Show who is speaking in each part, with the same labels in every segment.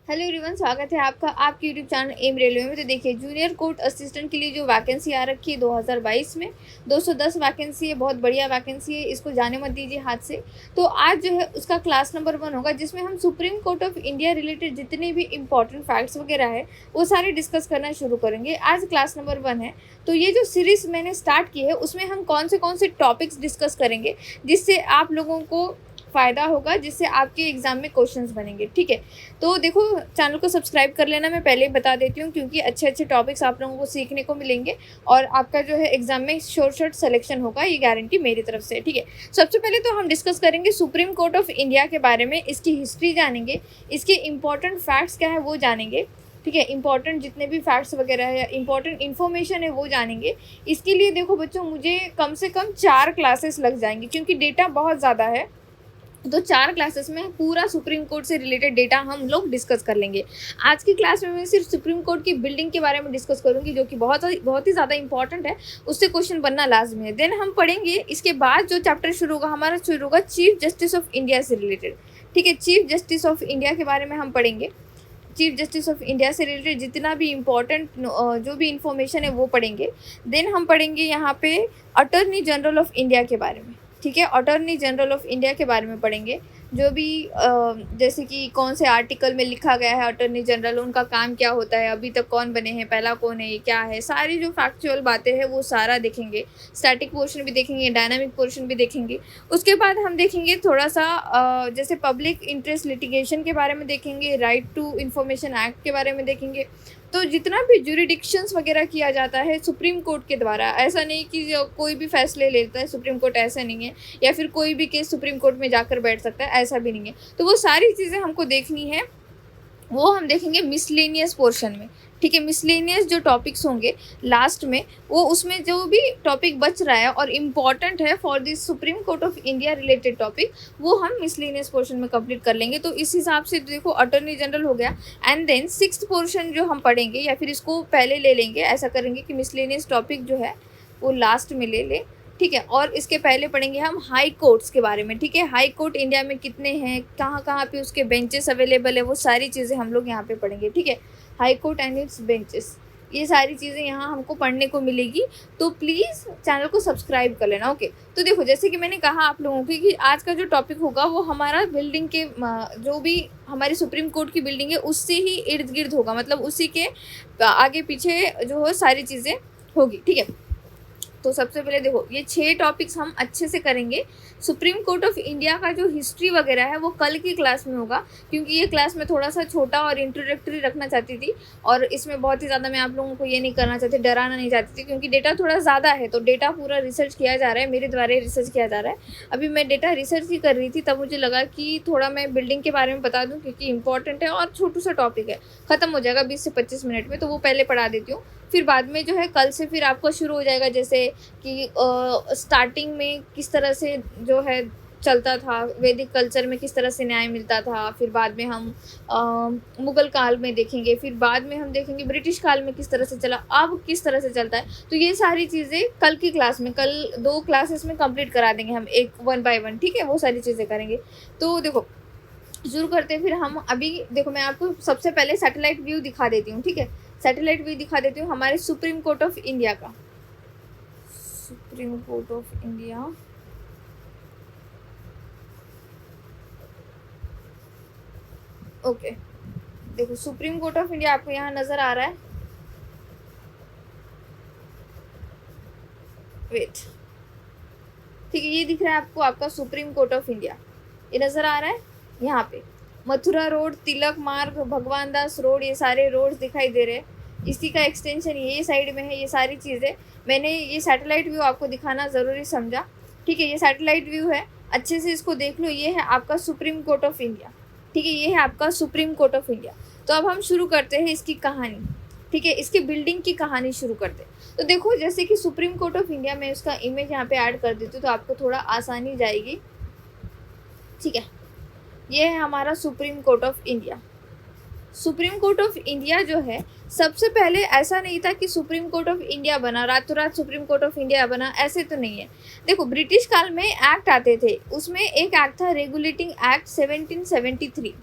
Speaker 1: Hello everyone, स्वागत है आपका आपके यूट्यूब चैनल एम रेलवे में। तो देखिए, जूनियर कोर्ट असिस्टेंट के लिए जो वैकेंसी आ रखी है 2022 में 210 वैकेंसी है। बहुत बढ़िया वैकेंसी है, इसको जाने मत दीजिए हाथ से। तो आज जो है उसका क्लास नंबर 1 होगा, जिसमें हम supreme court of India related जितने भी इंपॉर्टेंट फैक्ट्स वगैरह है वो सारे डिस्कस करना शुरू करेंगे। आज क्लास नंबर 1 है। तो ये जो सीरीज़ मैंने स्टार्ट की है उसमें हम कौन से टॉपिक्स डिस्कस करेंगे जिससे आप लोगों को फ़ायदा होगा, जिससे आपके एग्ज़ाम में क्वेश्चंस बनेंगे। ठीक है, तो देखो, चैनल को सब्सक्राइब कर लेना। मैं पहले ही बता देती हूँ, क्योंकि अच्छे अच्छे टॉपिक्स आप लोगों को सीखने को मिलेंगे और आपका जो है एग्जाम में शॉर्ट सिलेक्शन होगा, ये गारंटी मेरी तरफ से। ठीक है, सबसे पहले तो हम डिस्कस करेंगे सुप्रीम कोर्ट ऑफ इंडिया के बारे में। इसकी हिस्ट्री जानेंगे, इसके इंपॉर्टेंट फैक्ट्स क्या है वो जानेंगे। ठीक है, इंपॉर्टेंट जितने भी फैक्ट्स वगैरह है, इंपॉर्टेंट इन्फॉर्मेशन है वो जानेंगे। इसके लिए देखो बच्चों, मुझे कम से कम 4 क्लासेस लग जाएंगी, क्योंकि डेटा बहुत ज़्यादा है। तो 4 क्लासेस में पूरा सुप्रीम कोर्ट से रिलेटेड डेटा हम लोग डिस्कस कर लेंगे। आज की क्लास में मैं सिर्फ सुप्रीम कोर्ट की बिल्डिंग के बारे में डिस्कस करूंगी, जो कि बहुत ही ज़्यादा इंपॉर्टेंट है, उससे क्वेश्चन बनना लाजमी है। देन हम पढ़ेंगे, इसके बाद जो चैप्टर शुरू होगा हमारा, शुरू होगा चीफ जस्टिस ऑफ इंडिया से रिलेटेड। ठीक है, चीफ जस्टिस ऑफ इंडिया के बारे में हम पढ़ेंगे। चीफ जस्टिस ऑफ इंडिया से रिलेटेड जितना भी इम्पोर्टेंट जो भी इंफॉर्मेशन है वो पढ़ेंगे। देन हम पढ़ेंगे यहाँ पे अटॉर्नी जनरल ऑफ इंडिया के बारे में। ठीक है, अटॉर्नी जनरल ऑफ इंडिया के बारे में पढ़ेंगे। जो भी जैसे कि कौन से आर्टिकल में लिखा गया है अटॉर्नी जनरल, उनका काम क्या होता है, अभी तक कौन बने हैं, पहला कौन है, ये क्या है, सारी जो फैक्चुअल बातें हैं वो सारा देखेंगे। स्टैटिक पोर्शन भी देखेंगे, डायनामिक पोर्शन भी देखेंगे। उसके बाद हम देखेंगे थोड़ा सा जैसे पब्लिक इंटरेस्ट लिटिगेशन के बारे में देखेंगे, राइट टू इंफॉर्मेशन एक्ट के बारे में देखेंगे। तो जितना भी जुरिडिक्शंस वगैरह किया जाता है सुप्रीम कोर्ट के द्वारा, ऐसा नहीं कि कोई भी फैसले लेता है सुप्रीम कोर्ट, ऐसा नहीं है, या फिर कोई भी केस सुप्रीम कोर्ट में जाकर बैठ सकता है, ऐसा भी नहीं है। तो वो सारी चीज़ें हमको देखनी है, वो हम देखेंगे मिसलेनियस पोर्शन में। ठीक है, मिसलेनियस जो टॉपिक्स होंगे लास्ट में, वो उसमें जो भी टॉपिक बच रहा है और इम्पॉर्टेंट है for this supreme court of India related topic, वो हम मिसलेनियस पोर्शन में कंप्लीट कर लेंगे। तो इस हिसाब से देखो, अटॉर्नी जनरल हो गया। एंड देन 6th पोर्शन जो हम पढ़ेंगे, या फिर इसको पहले ले लेंगे, ऐसा करेंगे कि मिसलेनियस टॉपिक जो है वो लास्ट में ले लें। ठीक है, और इसके पहले पढ़ेंगे हम हाई कोर्ट्स के बारे में। ठीक है, हाई कोर्ट इंडिया में कितने हैं, कहाँ कहाँ पे उसके बेंचेस अवेलेबल है, वो सारी चीज़ें हम लोग यहाँ पे पढ़ेंगे। ठीक है, high court and it's benches, ये सारी चीज़ें यहाँ हमको पढ़ने को मिलेगी। तो प्लीज़ चैनल को सब्सक्राइब कर लेना। ओके, तो देखो, जैसे कि मैंने कहा आप लोगों को कि आज का जो टॉपिक होगा वो हमारा बिल्डिंग के जो भी हमारी सुप्रीम कोर्ट की बिल्डिंग है उससे ही इर्द गिर्द होगा, मतलब उसी के आगे पीछे जो है सारी चीज़ें होगी। ठीक है, तो सबसे पहले देखो, ये 6 टॉपिक्स हम अच्छे से करेंगे। सुप्रीम कोर्ट ऑफ इंडिया का जो हिस्ट्री वगैरह है वो कल की क्लास में होगा, क्योंकि ये क्लास में थोड़ा सा छोटा और इंट्रोडक्टरी रखना चाहती थी, और इसमें बहुत ही ज़्यादा मैं आप लोगों को ये नहीं करना चाहती, डराना नहीं चाहती थी, क्योंकि डेटा थोड़ा ज़्यादा है। तो डेटा पूरा रिसर्च किया जा रहा है, मेरे द्वारा रिसर्च किया जा रहा है। अभी मैं डेटा रिसर्च ही कर रही थी, तब मुझे लगा कि थोड़ा मैं बिल्डिंग के बारे में बता दूँ, क्योंकि इंपॉर्टेंट है और छोटू सा टॉपिक है, ख़त्म हो जाएगा 20 से 25 मिनट में। तो वो पहले पढ़ा देती हूँ, फिर बाद में जो है कल से फिर आपका शुरू हो जाएगा, जैसे कि स्टार्टिंग में किस तरह से जो है चलता था, वैदिक कल्चर में किस तरह से न्याय मिलता था, फिर बाद में हम मुगल काल में देखेंगे, फिर बाद में हम देखेंगे ब्रिटिश काल में किस तरह से चला, अब किस तरह से चलता है। तो ये सारी चीज़ें कल की क्लास में, कल 2 क्लासेस में कंप्लीट करा देंगे हम, एक 1 बाय 1। ठीक है, वो सारी चीज़ें करेंगे। तो देखो, शुरू करते हैं। फिर हम अभी देखो, मैं आपको सबसे पहले सैटेलाइट व्यू दिखा देती हूँ। ठीक है, सैटेलाइट व्यू दिखा देती हूँ हमारे सुप्रीम कोर्ट ऑफ इंडिया का। Supreme court of India, okay, देखो सुप्रीम कोर्ट ऑफ इंडिया आपको यहाँ नजर आ रहा है, वेट, ठीक है, ये दिख रहा है आपको, आपका सुप्रीम कोर्ट ऑफ इंडिया, ये नजर आ रहा है यहाँ पे। मथुरा रोड, तिलक मार्ग, भगवान दास रोड, ये सारे रोड्स दिखाई दे रहे हैं। इसी का एक्सटेंशन ये साइड में है। ये सारी चीज़ें मैंने ये सैटेलाइट व्यू आपको दिखाना ज़रूरी समझा। ठीक है, ये सैटेलाइट व्यू है, अच्छे से इसको देख लो। ये है आपका सुप्रीम कोर्ट ऑफ इंडिया। ठीक है, ये है आपका सुप्रीम कोर्ट ऑफ इंडिया। तो अब हम शुरू करते हैं इसकी कहानी। ठीक है, इसकी बिल्डिंग की कहानी शुरू करते हैं। तो देखो, जैसे कि सुप्रीम कोर्ट ऑफ इंडिया में उसका इमेज यहाँ पे ऐड कर देती हूँ, तो आपको थोड़ा आसानी जाएगी। ठीक है, ये है हमारा supreme court of India. Supreme court of India जो है, सबसे पहले ऐसा नहीं था कि सुप्रीम कोर्ट ऑफ इंडिया बना, रातों रात सुप्रीम कोर्ट ऑफ इंडिया बना, ऐसे तो नहीं है। देखो, ब्रिटिश काल में एक्ट आते थे, उसमें एक एक्ट था रेगुलेटिंग एक्ट 1773।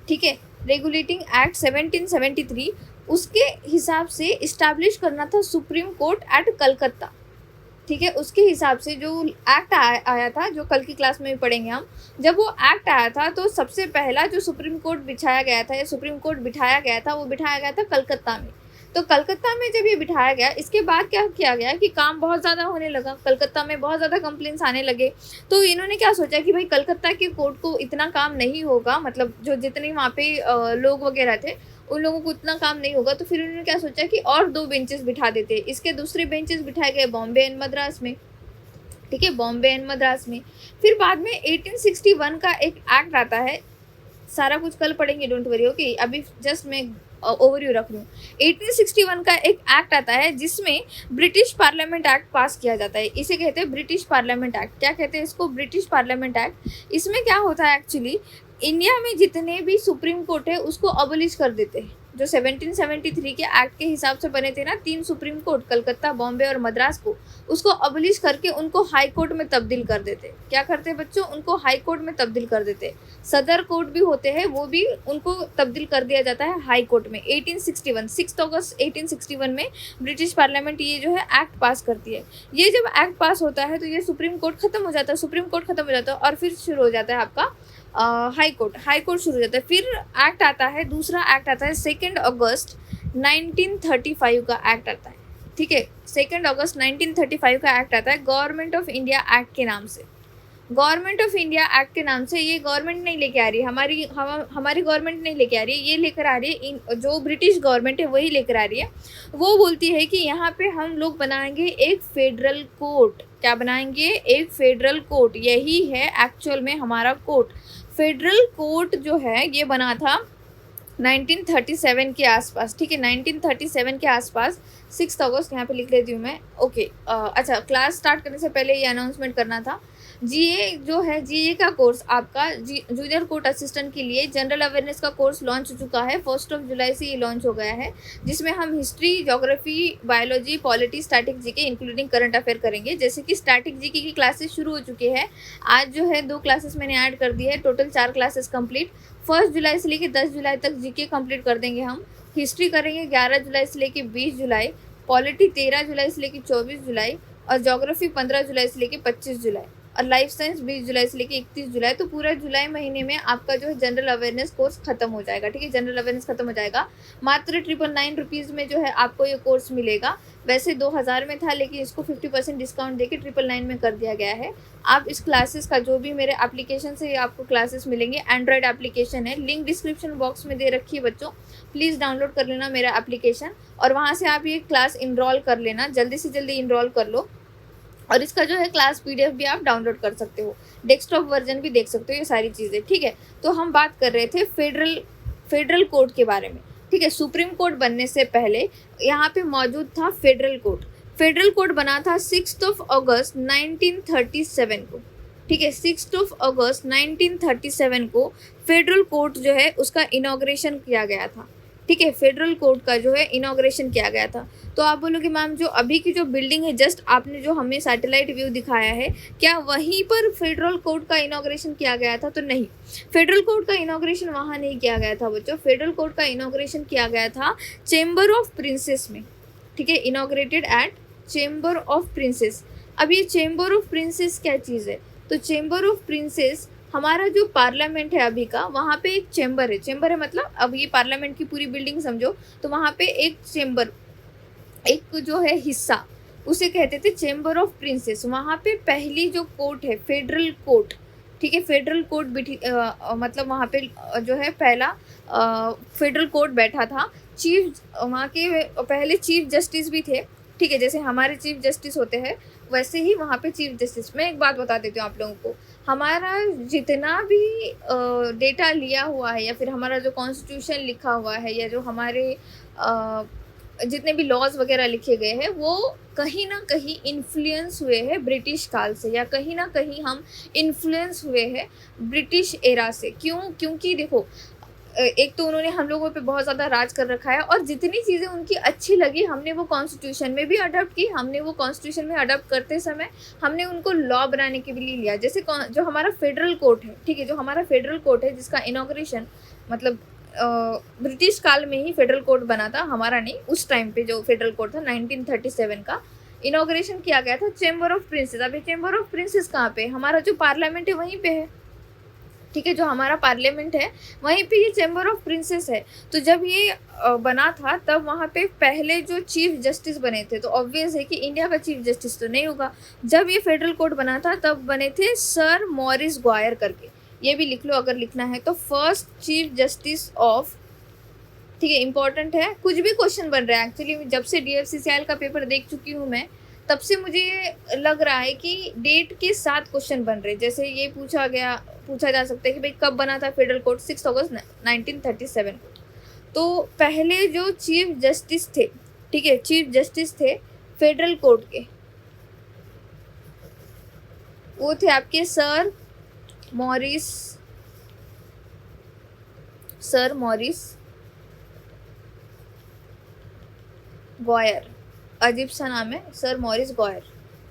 Speaker 1: ठीक है, रेगुलेटिंग एक्ट 1773, उसके हिसाब से इस्टेब्लिश करना था सुप्रीम कोर्ट एट कलकत्ता। ठीक है, उसके हिसाब से जो एक्ट आया था, जो कल की क्लास में भी पढ़ेंगे हम, जब वो एक्ट आया था तो सबसे पहला जो सुप्रीम कोर्ट बिछाया गया था या सुप्रीम कोर्ट बिठाया गया था, वो बिठाया गया था कलकत्ता में। तो कलकत्ता में जब ये बिठाया गया, इसके बाद क्या किया गया कि काम बहुत ज़्यादा होने लगा, कलकत्ता में बहुत ज़्यादा कंप्लेंट्स आने लगे। तो इन्होंने क्या सोचा कि भाई कलकत्ता के कोर्ट को इतना काम नहीं होगा, मतलब जो जितने वहाँ पे लोग वगैरह थे उन लोगों को इतना काम नहीं होगा, तो फिर उन्होंने क्या सोचा कि और 2 बेंचेस बिठा देते। इसके दूसरे बेंचेस बिठाए गए बॉम्बे एंड मद्रास में। ठीक है, बॉम्बे एंड मद्रास में। फिर बाद में 1861 का एक एक्ट आता है, सारा कुछ कल पढ़ेंगे, डोंट वरी, ओके। अभी जस्ट मैं ओवरव्यू रख रही हूँ। 1861 का एक एक्ट आता है जिसमें ब्रिटिश पार्लियामेंट एक्ट पास किया जाता है। इसे कहते हैं ब्रिटिश पार्लियामेंट एक्ट। क्या कहते हैं इसको? British parliament act. इसमें क्या होता है एक्चुअली, इंडिया में जितने भी सुप्रीम कोर्ट है उसको अबोलिश कर देते हैं। जो 1773 के एक्ट के हिसाब से बने थे ना 3 सुप्रीम कोर्ट, कलकत्ता, बॉम्बे और मद्रास को, उसको अबोलिश करके उनको हाई कोर्ट में तब्दील कर देते। क्या करते बच्चों? उनको हाई कोर्ट में तब्दील कर देते। सदर कोर्ट भी होते हैं, वो भी उनको तब्दील कर दिया जाता है हाई कोर्ट में। 1861 6 अगस्त 1861 में ब्रिटिश पार्लियामेंट ये जो है एक्ट पास करती है। ये जब एक्ट पास होता है तो ये सुप्रीम कोर्ट खत्म हो जाता है, सुप्रीम कोर्ट खत्म हो जाता है और फिर शुरू हो जाता है आपका हाई कोर्ट शुरू हो जाता है। फिर एक्ट आता है, दूसरा एक्ट आता है 2 अगस्त 1935 का एक्ट आता है। ठीक है, 2 अगस्त 1935 का एक्ट आता है गवर्नमेंट ऑफ इंडिया एक्ट के नाम से। गवर्नमेंट ऑफ इंडिया एक्ट के नाम से ये गवर्नमेंट नहीं लेके आ रही है, हमारी गवर्नमेंट नहीं लेके आ रही है, ये लेकर आ रही है जो ब्रिटिश गवर्नमेंट है वही लेकर आ रही है। वो बोलती है कि यहाँ पे हम लोग बनाएंगे एक फेडरल कोर्ट। क्या बनाएंगे? एक फेडरल कोर्ट। यही है एक्चुअल में हमारा कोर्ट। फेडरल कोर्ट जो है ये बना था 1937 के आसपास। ठीक है, 1937 के आसपास 6 अगस्त, यहाँ पे लिख लेती हूँ मैं, ओके। अच्छा, क्लास स्टार्ट करने से पहले ये अनाउंसमेंट करना था। जीए जो है, जीए का कोर्स आपका जूनियर कोर्ट असिस्टेंट के लिए जनरल अवेयरनेस का कोर्स लॉन्च हो चुका है। 1 जुलाई से ये लॉन्च हो गया है, जिसमें हम history, geography, biology, polity, static GK including current affair करेंगे। जैसे कि स्टैटिक जीके की क्लासेस शुरू हो चुकी है। आज जो है 2 क्लासेस मैंने ऐड कर दी है, टोटल 4 क्लासेस कंप्लीट। 1 जुलाई से लेकर 10 जुलाई तक जीके कंप्लीट कर देंगे हम। हिस्ट्री करेंगे 11 जुलाई से लेकर 20 जुलाई, पॉलिटी 13 जुलाई से लेकर 24 जुलाई और ज्योग्राफी 15 जुलाई से लेकर 25 जुलाई और लाइफ साइंस 20 जुलाई से लेकर 31 जुलाई। तो पूरा जुलाई महीने में आपका जो है जनरल अवेयरनेस कोर्स खत्म हो जाएगा। ठीक है, जनरल अवेयरनेस खत्म हो जाएगा। मात्र 999 रुपीज़ में जो है आपको ये कोर्स मिलेगा। वैसे 2000 में था, लेकिन इसको 50% डिस्काउंट देके 999 में कर दिया गया है। आप इस क्लासेस का जो भी मेरे एप्लीकेशन से आपको क्लासेस मिलेंगे, एंड्रॉयड एप्लीकेशन है, लिंक डिस्क्रिप्शन बॉक्स में दे रखी है बच्चों, प्लीज़ डाउनलोड कर लेना मेरा एप्लीकेशन और वहाँ से आप ये क्लास इनरोल कर लेना, जल्दी से जल्दी इनरोल कर लो। और इसका जो है क्लास पीडीएफ भी आप डाउनलोड कर सकते हो, डेस्कटॉप वर्जन भी देख सकते हो, ये सारी चीज़ें। ठीक है, तो हम बात कर रहे थे फेडरल कोर्ट के बारे में। ठीक है, सुप्रीम कोर्ट बनने से पहले यहाँ पे मौजूद था फेडरल कोर्ट। फेडरल कोर्ट बना था 6 अगस्त 1937 को। ठीक है, 6 अगस्त 1937 को फेडरल कोर्ट जो है उसका इनॉग्रेशन किया गया था। ठीक है, फेडरल कोर्ट का जो है इनॉग्रेशन किया गया था। तो आप बोलोगे मैम जो अभी की जो बिल्डिंग है, जस्ट आपने जो हमें सैटेलाइट व्यू दिखाया है, क्या वहीं पर फेडरल कोर्ट का इनॉग्रेशन किया गया था? तो नहीं, फेडरल कोर्ट का इनॉग्रेशन वहाँ नहीं किया गया था बच्चों। फेडरल कोर्ट का इनॉग्रेशन किया गया था चेंबर ऑफ प्रिंसेस में। ठीक है, inaugurated at chamber of princes. अब ये चेंबर ऑफ प्रिंसेस क्या चीज़ है? तो चेंबर ऑफ प्रिंसेस हमारा जो पार्लियामेंट है अभी का, वहाँ पे एक चेंबर है मतलब अब ये पार्लियामेंट की पूरी बिल्डिंग समझो, तो वहाँ पे एक चेंबर, एक जो है हिस्सा, उसे कहते थे चेंबर ऑफ प्रिंसेस। वहाँ पे पहली जो कोर्ट है फेडरल कोर्ट। ठीक है, फेडरल कोर्ट मतलब वहाँ पे जो है पहला फेडरल कोर्ट बैठा था। वहाँ के पहले चीफ जस्टिस भी थे। ठीक है, जैसे हमारे चीफ जस्टिस होते हैं वैसे ही वहाँ पे चीफ जस्टिस। मैं एक बात बता देती हूँ आप लोगों को, हमारा जितना भी डेटा लिया हुआ है या फिर हमारा जो कॉन्स्टिट्यूशन लिखा हुआ है या जो हमारे जितने भी लॉज वगैरह लिखे गए हैं, वो कहीं ना कहीं इन्फ्लुएंस हुए हैं ब्रिटिश काल से, या कहीं ना कहीं हम इन्फ्लुएंस हुए हैं ब्रिटिश एरा से। क्योंकि देखो, एक तो उन्होंने हम लोगों पे बहुत ज़्यादा राज कर रखा है और जितनी चीज़ें उनकी अच्छी लगी हमने वो कॉन्स्टिट्यूशन में भी अडॉप्ट की। हमने वो कॉन्स्टिट्यूशन में अडॉप्ट करते समय हमने उनको लॉ बनाने के लिए लिया। जैसे जो हमारा फेडरल कोर्ट है, ठीक है, जो हमारा फेडरल कोर्ट है जिसका इनॉग्रेशन मतलब ब्रिटिश काल में ही फेडरल कोर्ट बना था, हमारा नहीं, उस टाइम पे जो फेडरल कोर्ट था 1937 का इनॉग्रेशन किया गया था चेंबर ऑफ प्रिंसेस। अब ये चेंबर ऑफ प्रिंसेस कहाँ पे? हमारा जो पार्लियामेंट है वहीं पे है, ठीक है, जो हमारा पार्लियामेंट है वहीं पे ये चेंबर ऑफ प्रिंसेस है। तो जब ये बना था तब वहाँ पे पहले जो चीफ जस्टिस बने थे, तो ऑब्वियस है कि इंडिया का चीफ जस्टिस तो नहीं होगा। जब ये फेडरल कोर्ट बना था तब बने थे सर मॉरिस ग्वायर करके, ये भी लिख लो अगर लिखना है तो, फर्स्ट चीफ जस्टिस ऑफ, ठीक है, इंपॉर्टेंट है, कुछ भी क्वेश्चन बन रहा है एक्चुअली। जब से DFCCIL का पेपर देख चुकी हूँ मैं, तब से मुझे लग रहा है कि डेट के साथ क्वेश्चन बन रहे। जैसे ये पूछा जा सकता है कि भाई कब बना था फेडरल कोर्ट? 6 अगस्त 1937 को। तो पहले जो चीफ जस्टिस थे, ठीक है, चीफ जस्टिस थे फेडरल कोर्ट के, वो थे आपके सर मॉरिस ग्वायर, अजीब सा नाम है, सर मॉरिस ग्वायर,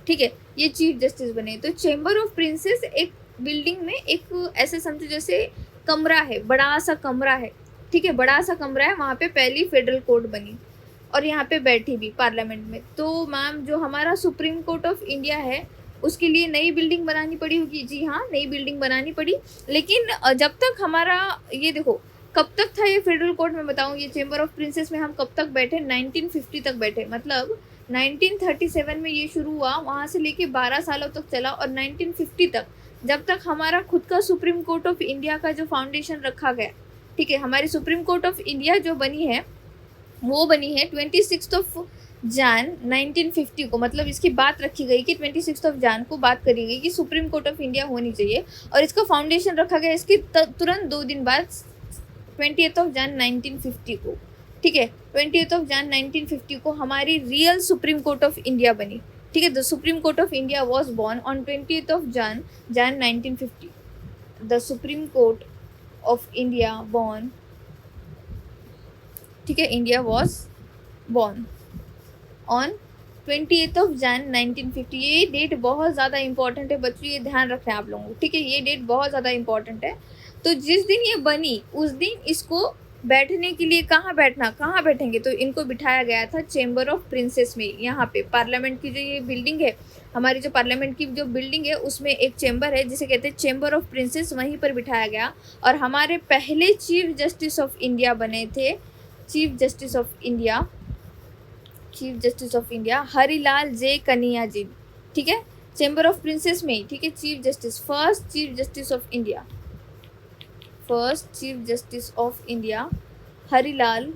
Speaker 1: ठीक है, ये चीफ जस्टिस बने। तो चेंबर ऑफ प्रिंसेस एक बिल्डिंग में एक ऐसे समझो जैसे कमरा है, बड़ा सा कमरा है, ठीक है, बड़ा सा कमरा है, वहाँ पे पहली फेडरल कोर्ट बनी और यहाँ पे बैठी भी पार्लियामेंट में। तो मैम जो हमारा सुप्रीम कोर्ट ऑफ इंडिया है उसके लिए नई बिल्डिंग बनानी पड़ी होगी, जी हाँ, नई बिल्डिंग बनानी पड़ी। लेकिन जब तक हमारा ये देखो कब तक था ये फेडरल कोर्ट, मैं बताऊँ, ये चेंबर ऑफ प्रिंसेस में हम कब तक बैठे? 1950 तक बैठे, मतलब 1937 में ये शुरू हुआ, वहाँ से लेके 12 सालों तक चला और 1950 तक, जब तक हमारा खुद का सुप्रीम कोर्ट ऑफ इंडिया का जो फाउंडेशन रखा गया, ठीक है, हमारी सुप्रीम कोर्ट ऑफ इंडिया जो बनी है वो बनी है 26 जैन 1950 को, मतलब इसकी बात रखी गई कि 26 जैन को बात करी गई कि सुप्रीम कोर्ट ऑफ इंडिया होनी चाहिए, और इसका फाउंडेशन रखा गया इसके तुरंत 2 दिन बाद 20th जैन 1950 को, ठीक है, 20th जैन 1950 को हमारी real supreme court of India बनी, ठीक है। The supreme court of India was born on 20th Jain 1950। The supreme court of India born, ठीक है, India was born on 20th Jain 1950। ये डेट बहुत ज़्यादा इंपॉर्टेंट है बच्चों, ये ध्यान रखना है आप लोगों को, ठीक है, ये डेट बहुत ज़्यादा इंपॉर्टेंट है। तो जिस दिन ये बनी उस दिन इसको बैठने के लिए कहाँ बैठेंगे? तो इनको बिठाया गया था चेंबर ऑफ प्रिंसेस में, यहाँ पे पार्लियामेंट की जो ये बिल्डिंग है, हमारी जो पार्लियामेंट की जो बिल्डिंग है उसमें एक चेंबर है जिसे कहते हैं चेंबर ऑफ प्रिंसेस, वहीं पर बिठाया गया। और हमारे पहले चीफ जस्टिस ऑफ इंडिया बने थे, chief justice of India Harilal J Kanhaiya ji, ठीक है, चेंबर ऑफ प्रिंसेस में ही, ठीक है, chief justice, first chief justice of India Harilal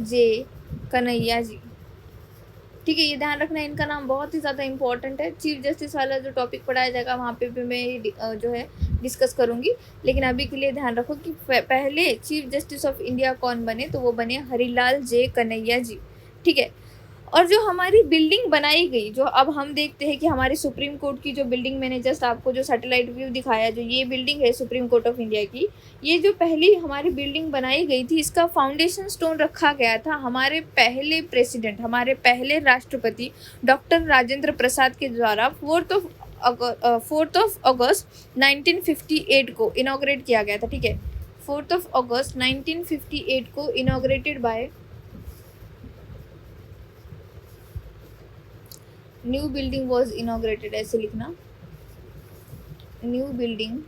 Speaker 1: J Kanhaiya ji, ठीक है, ये ध्यान रखना, इनका नाम बहुत ही ज़्यादा इंपॉर्टेंट है। चीफ जस्टिस वाला जो टॉपिक पढ़ाया जाएगा वहाँ पे भी मैं जो है डिस्कस करूँगी, लेकिन अभी के लिए ध्यान रखो कि पहले चीफ जस्टिस ऑफ इंडिया कौन बने, तो वो बने हरिलाल जे कन्हैया जी, ठीक है। और जो हमारी बिल्डिंग बनाई गई, जो अब हम देखते हैं कि हमारी सुप्रीम कोर्ट की जो बिल्डिंग, मैंने जस्ट आपको जो सैटेलाइट व्यू दिखाया, जो ये बिल्डिंग है सुप्रीम कोर्ट ऑफ इंडिया की, ये जो पहली हमारी बिल्डिंग बनाई गई थी, इसका फाउंडेशन स्टोन रखा गया था हमारे पहले प्रेसिडेंट, हमारे पहले राष्ट्रपति डॉक्टर राजेंद्र प्रसाद के द्वारा 4 अगस्त 1958 को इनॉग्रेट किया गया था, ठीक है, 4 अगस्त 1958 को inaugurated bye new building was inaugurated, ऐसे लिखना, new building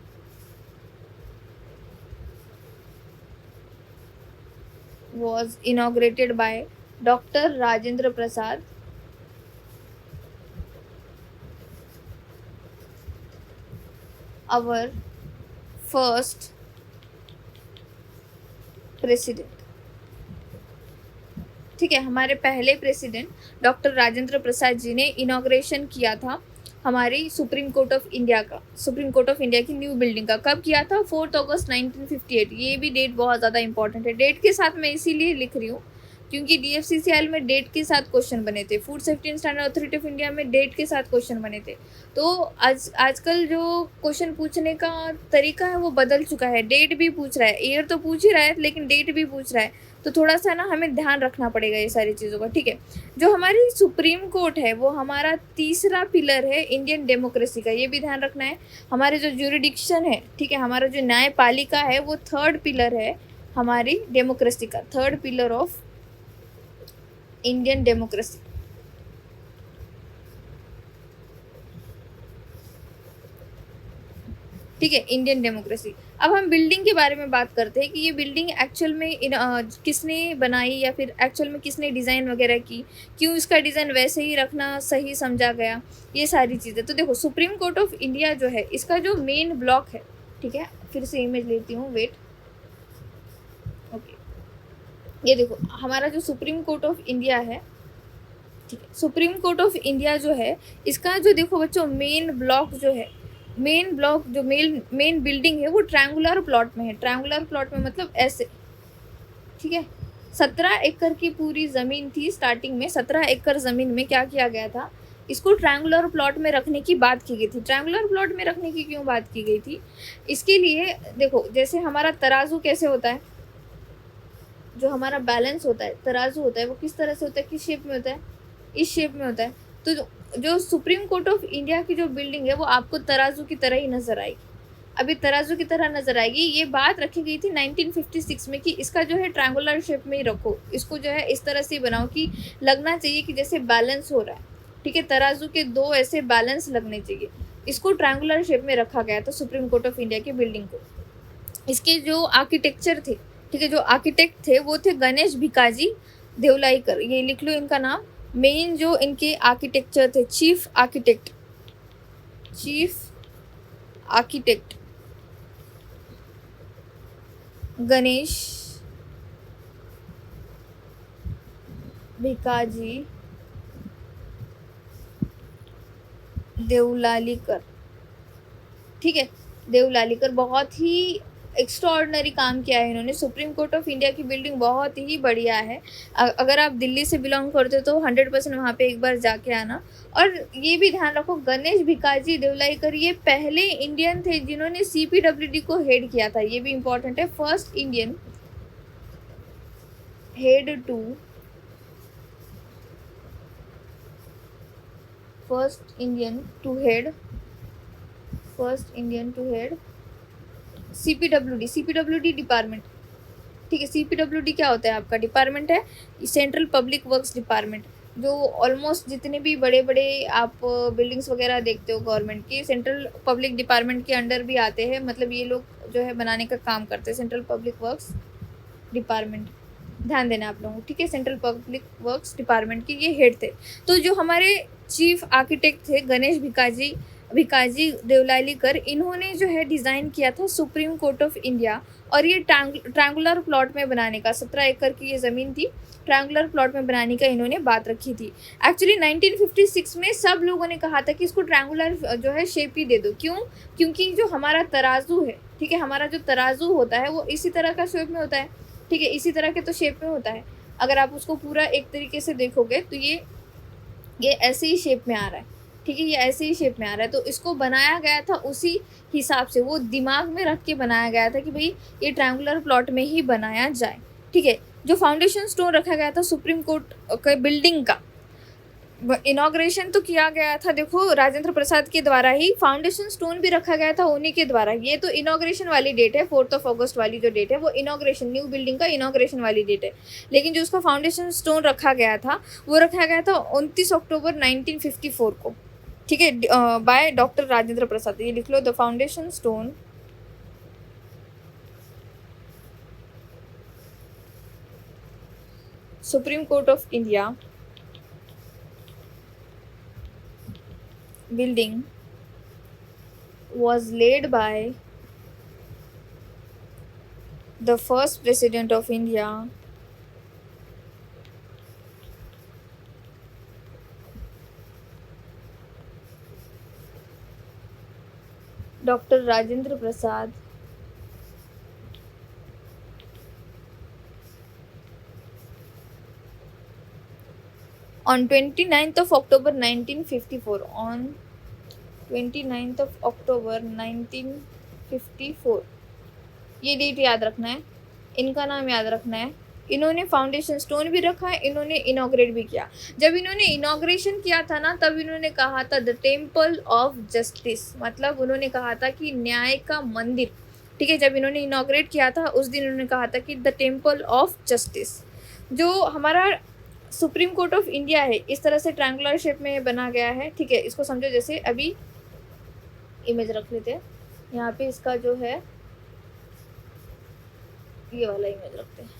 Speaker 1: was inaugurated by doctor Rajendra Prasad, our first president, ठीक है, हमारे पहले प्रेसिडेंट डॉक्टर राजेंद्र प्रसाद जी ने इनॉग्रेशन किया था हमारी सुप्रीम कोर्ट ऑफ इंडिया की न्यू बिल्डिंग का। कब किया था? 4 अगस्त 1958। ये भी डेट बहुत ज़्यादा इंपॉर्टेंट है, डेट के साथ मैं इसीलिए लिख रही हूँ क्योंकि DFCCIL में डेट के साथ क्वेश्चन बने थे, food safety and standard authority of India में डेट के साथ क्वेश्चन बने थे। तो आजकल जो क्वेश्चन पूछने का तरीका है वो बदल चुका है, डेट भी पूछ रहा है, ईयर तो पूछ ही रहा है लेकिन डेट भी पूछ रहा है। तो थोड़ा सा ना हमें ध्यान रखना पड़ेगा ये सारी चीज़ों का, ठीक है। जो हमारी सुप्रीम कोर्ट है वो हमारा तीसरा पिलर है इंडियन डेमोक्रेसी का, ये भी ध्यान रखना है। हमारे जो ज्यूरिडिक्शन है, ठीक है, हमारा जो न्यायपालिका है वो थर्ड पिलर है हमारी डेमोक्रेसी का, third pillar of Indian democracy. ठीक है, इंडियन डेमोक्रेसी। अब हम बिल्डिंग के बारे में बात करते हैं कि ये बिल्डिंग एक्चुअल में किसने बनाई या फिर एक्चुअल में किसने डिज़ाइन वगैरह की, क्यों इसका डिज़ाइन वैसे ही रखना सही समझा गया, ये सारी चीज़ें। तो देखो, सुप्रीम कोर्ट ऑफ इंडिया जो है इसका जो मेन ब्लॉक है, ठीक है, फिर से इमेज लेती हूँ, वेट, ओके, ये देखो हमारा जो सुप्रीम कोर्ट ऑफ इंडिया है, ठीक है, सुप्रीम कोर्ट ऑफ इंडिया जो है इसका जो देखो बच्चों मेन ब्लॉक जो है, मेन ब्लॉक जो मेन बिल्डिंग है वो ट्रायंगुलर प्लॉट में है। ट्रायंगुलर प्लॉट में मतलब ऐसे, ठीक है। 17 एकड़ की पूरी ज़मीन थी स्टार्टिंग में। 17 एकड़ ज़मीन में क्या किया गया था, इसको ट्रायंगुलर प्लॉट में रखने की बात की गई थी। ट्रायंगुलर प्लॉट में रखने की क्यों बात की गई थी, इसके लिए देखो, जैसे हमारा तराजू कैसे होता है, जो हमारा बैलेंस होता है, तराजू होता है, वो किस तरह से होता है, किस शेप में होता है, इस शेप में होता है। तो जो सुप्रीम कोर्ट ऑफ इंडिया की जो बिल्डिंग है वो आपको तराजू की तरह ही नज़र आएगी। अभी तराजू की तरह नज़र आएगी। ये बात रखी गई थी 1956 में कि इसका जो है ट्रायंगुलर शेप में ही रखो, इसको जो है इस तरह से बनाओ कि लगना चाहिए कि जैसे बैलेंस हो रहा है, ठीक है, तराजू के दो ऐसे बैलेंस लगने चाहिए। इसको ट्रायंगुलर शेप में रखा गया था सुप्रीम कोर्ट ऑफ इंडिया की बिल्डिंग को। इसके जो आर्किटेक्चर थे, ठीक है, जो आर्किटेक्ट थे वो थे गणेश भिकाजी देवलाईकर, ये लिख लो इनका नाम। मेन जो इनके आर्किटेक्चर थे, चीफ आर्किटेक्ट गणेश भिकाजी देवलालीकर, ठीक है, देवलालीकर। बहुत ही एक्स्ट्राऑर्डिनरी काम किया है इन्होंने। सुप्रीम कोर्ट ऑफ इंडिया की बिल्डिंग बहुत ही बढ़िया है। अगर आप दिल्ली से बिलोंग करते हो तो 100% वहाँ पे एक बार जाके आना। और ये भी ध्यान रखो, गणेश भिकाजी देवलाईकर ये पहले इंडियन थे जिन्होंने CPWD को हेड किया था, ये भी इम्पोर्टेंट है। First Indian to head CPWD department, ठीक है। CPWD क्या होता है, आपका डिपार्टमेंट है सेंट्रल पब्लिक वर्क्स डिपार्टमेंट, जो ऑलमोस्ट जितने भी बड़े बड़े आप बिल्डिंग्स वगैरह देखते हो गवर्नमेंट की, सेंट्रल पब्लिक डिपार्टमेंट के अंडर भी आते हैं। मतलब ये लोग जो है बनाने का काम करते हैं, सेंट्रल पब्लिक वर्क्स डिपार्टमेंट, ध्यान देना आप लोगों को, ठीक है। सेंट्रल पब्लिक वर्क्स डिपार्टमेंट के ये हेड थे। तो जो हमारे चीफ आर्किटेक्ट थे गणेश भिकाजी देवलालीकर, इन्होंने जो है डिज़ाइन किया था सुप्रीम कोर्ट ऑफ इंडिया। और ये ट्रायंगुलर प्लॉट में बनाने का, 17 एकड़ की ये ज़मीन थी, ट्रायंगुलर प्लॉट में बनाने का इन्होंने बात रखी थी। एक्चुअली 1956 में सब लोगों ने कहा था कि इसको ट्रायंगुलर जो है शेप ही दे दो। क्यों? क्योंकि जो हमारा तराजू है, ठीक है, हमारा जो तराजू होता है वो इसी तरह का शेप में होता है, ठीक है, इसी तरह के तो शेप में होता है। अगर आप उसको पूरा एक तरीके से देखोगे तो ये ऐसे ही शेप में आ रहा है, ठीक है, ये ऐसे ही शेप में आ रहा है। तो इसको बनाया गया था उसी हिसाब से, वो दिमाग में रख के बनाया गया था कि भाई ये ट्रायंगुलर प्लॉट में ही बनाया जाए, ठीक है। जो फाउंडेशन स्टोन रखा गया था सुप्रीम कोर्ट के बिल्डिंग का, इनॉग्रेशन तो किया गया था देखो राजेंद्र प्रसाद के द्वारा ही, फाउंडेशन स्टोन भी रखा गया था उन्हीं के द्वारा। ये तो इनॉग्रेशन वाली डेट है, 4 अगस्त वाली जो डेट है वो इनॉग्रेशन, न्यू बिल्डिंग का इनॉग्रेशन वाली डेट है। लेकिन जो उसका फाउंडेशन स्टोन रखा गया था वो रखा गया था 29 अक्टूबर 1954 को, ठीक है, बाय डॉक्टर राजेंद्र प्रसाद। ये लिख लो, the foundation stone supreme court of India building was laid by the first president of India, Dr. Rajendra Prasad, on 29 October 1954, on 29 October 1954, ये डेट याद रखना है, इनका नाम याद रखना है। इन्होंने फाउंडेशन स्टोन भी रखा है, इन्होंने इनॉग्रेट भी किया। जब इन्होंने इनॉग्रेशन किया था ना, तब इन्होंने कहा था द टेम्पल ऑफ जस्टिस, मतलब उन्होंने कहा था कि न्याय का मंदिर। ठीक है, जब इन्होंने इनॉग्रेट किया था उस दिन उन्होंने कहा था कि द टेम्पल ऑफ जस्टिस। जो हमारा सुप्रीम कोर्ट ऑफ इंडिया है, इस तरह से ट्रायंगुलर शेप में बना गया है। ठीक है, इसको समझो, जैसे अभी इमेज रख लेते हैं, यहाँ पे इसका जो है ये वाला इमेज रखते हैं।